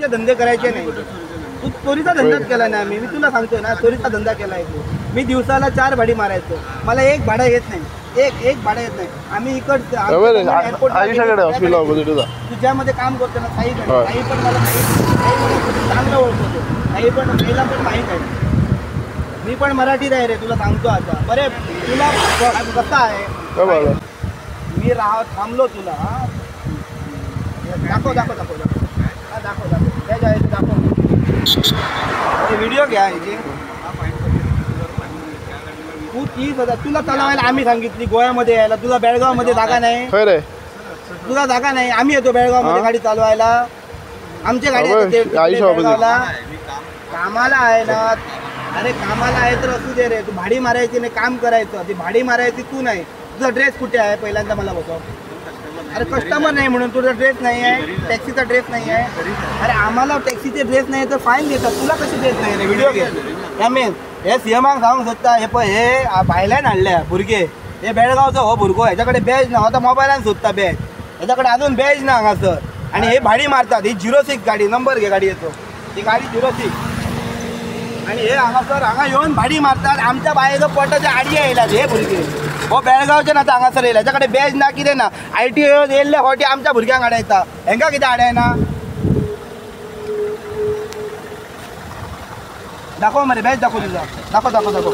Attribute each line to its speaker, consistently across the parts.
Speaker 1: चोरीचे धंदे करायचे नाही. तू चोरीचा धंदाच केला नाही. मी तुला सांगतोय ना, चोरीचा धंदा केलाय तू. मी दिवसाला 4 भाडी मारायचो, मला 1 भाडं येत नाही. एक भाडं येत नाही. आम्ही इकडचं तुझ्यामध्ये काम करतो ना, काही पण मला चांगलं ओळखतो. काही पण महिला पण माहीत आहे. मी पण मराठीत आहे रे, तुला सांगतो आता. बरे तुला कसं आहे, मी थांबलो तुला. दाखव दाखव दाखव दाखव दाखव दाखव जायचं दाखव. व्हिडिओ घ्या याची. तू 30,000 तुला चालवायला आम्ही सांगितली गोव्यामध्ये यायला. तुला बेळगावमध्ये जागा नाही, तुला जागा नाही. आम्ही येतो बेळगावमध्ये गाडी चालवायला. आमची गाडी बेळगावला कामाला आहे ना. अरे कामाला आहे तर असू दे रे. तू भाडी मारायची नाही, काम करायचं. ती भाडी मारायची तू नाही. तुझा ड्रेस कुठे आहे पहिल्यांदा मला बघव. अरे कस्टमर नाही म्हणून तुझा ड्रेस नाही आहे, टॅक्सीचा ड्रेस नाही आहे. अरे आम्हाला टॅक्सीचे ड्रेस नाही तर फाईन देतात. तुला कशी ड्रेस नाही रे? व्हिडिओ घे. यामीन हे सीएमाक सांगू शकता. हे हे भायल्यान हाडल्या भुरगे. हे बेळगावचो हो भुरगो. ह्याच्याकडे बॅज ना, आता मोबायलान सोदता बॅज. ह्याच्याकडे अजून बॅज ना हांगासर. आणि हे भाडी मारतात. ही 06 गाडी, नंबर घे गाडी येतो. ही गाडी 06. आणि हे हांगासर हांगा येऊन भाडी मारतात. आमच्या बायेचो पोटाच्या आडी येयला हे भुरगे. हो बेळगावचे ना हांगासर येयला. ह्याच्याकडे बॅज ना कितें ना. IT येयल्ले फावटी आमच्या भुरग्यांक आडायता. हेंका कितें आडायना? दाखव मरे बॅच दाखव तुझा. दाखव दाखव दाखव.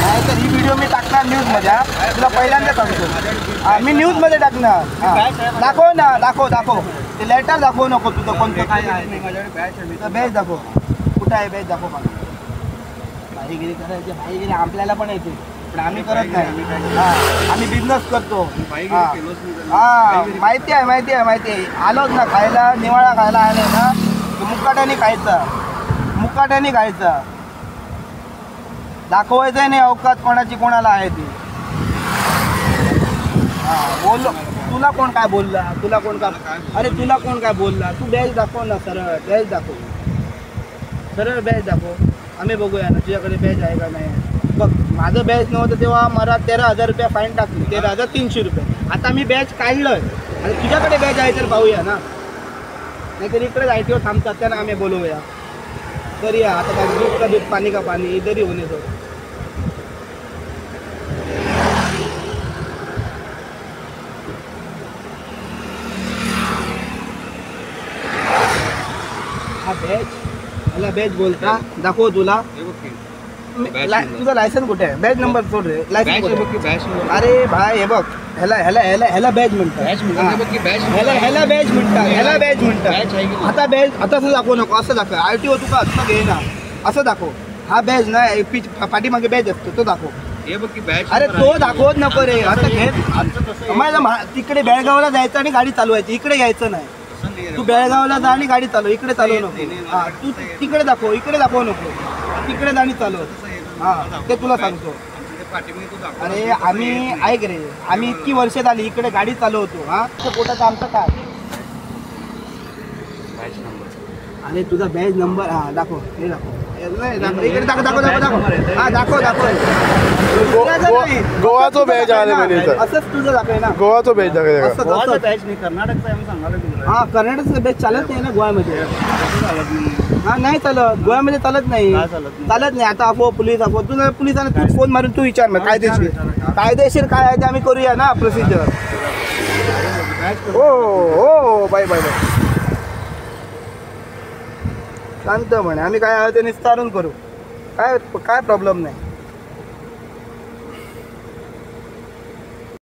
Speaker 1: नाही तर ही व्हिडिओ मी टाकणार न्यूजमध्ये. तुला पहिल्यांदा सांगतो. मी न्यूजमध्ये टाकणार. दाखव ना, दाखव दाखव. ते लेटर दाखवू नको तुझं कोणतं काय आहे. बॅच दाखव. कुठं आहे बॅच दाखव मला. भाईगिरी करायची. भाईगिरी आपल्याला पण येते पण आम्ही करत नाही. आम्ही बिझनेस करतो. माहिती आहे माहिती आहे माहिती आहे. आलोच ना खायला, निवाळा खायला आले ना, मुकाट्याने खायचा. मुकाट्याने खायचा. दाखवायचं नाही अवकात कोणाची कोणाला आहे ती. बोल. तुला कोण काय बोलला? तुला कोण काय? अरे तुला कोण काय बोलला? तू बॅच दाखव ना. सरळ बॅच दाखव. सरळ बॅच दाखव. आम्ही बघूया ना तुझ्याकडे बॅच आहे का नाही. बघ माझं बॅच नव्हतं तेव्हा मला 13,000 रुपये फाईन टाकली. 13,300 रुपये. आता मी बॅच काढलं आणि तुझ्याकडे बॅच आहे तर पाहूया ना. नाहीतर इकडेच ITO थांबतात त्यांना आम्ही बोलवूया. तर या आता दूध का दूध, पाणी का पाणी, इधर ही होणे. हा बॅच, मला बॅच बोलता. दाखव तुला. तुझा लायसन कुठे आहे? बॅच नंबर सोड रे. लायसन. अरे भाई हे बघ, ह्याला ह्याला ह्याला ह्याला बॅच म्हणतात. ह्याला बॅच म्हणतात. ह्याला बॅच म्हणतात. आता बॅच आता असं दाखवू नको. असं दाखव. ITO तुका असं घे ना. असं दाखव. हा बॅच ना पाठीमागे बॅच असतो तो दाखव. अरे तो दाखवत नको रे. आता घे. तिकडे बेळगावला जायचं आणि गाडी चालवायची. इकडे यायचं नाही. तू बेळगावला जा आणि गाडी चालव. इकडे चालवू नको. तू तिकडे दाखव. इकडे दाखवू नको. तिकडे जाणी चालव. ते तुला सांगतो. अरे आम्ही ऐक रे, आम्ही इतकी वर्ष झाली इकडे गाडी चालवतो. पोटाचं आमचं काय? अरे तुझा बॅच नंबर दाखव. हे दाखव. इकडे दाखव दाखव दाखव दाखव. दाखव
Speaker 2: गोवाचो बॅच आहे.
Speaker 1: असंच तुझं दाखव ना.
Speaker 2: गोवाचो बॅच दाखव.
Speaker 1: असं बॅच नाही. कर्नाटकचा आम्ही सांगायला. कर्नाटकचा बॅच चालत नाही ना गोव्यामध्ये. नाही चालत. गोव्यामध्ये चालत नाही. चालत नाही. आता पोलीस तुला पोलिसांना तू फोन मारून तू विचार ना कायदेशीर काय आहे ते आम्ही करूया ना प्रोसिजर. हो बाय बाय बाय. शांत म्हणे. आम्ही काय आहे ते निस्तारून करू. काय प्रॉब्लेम नाही.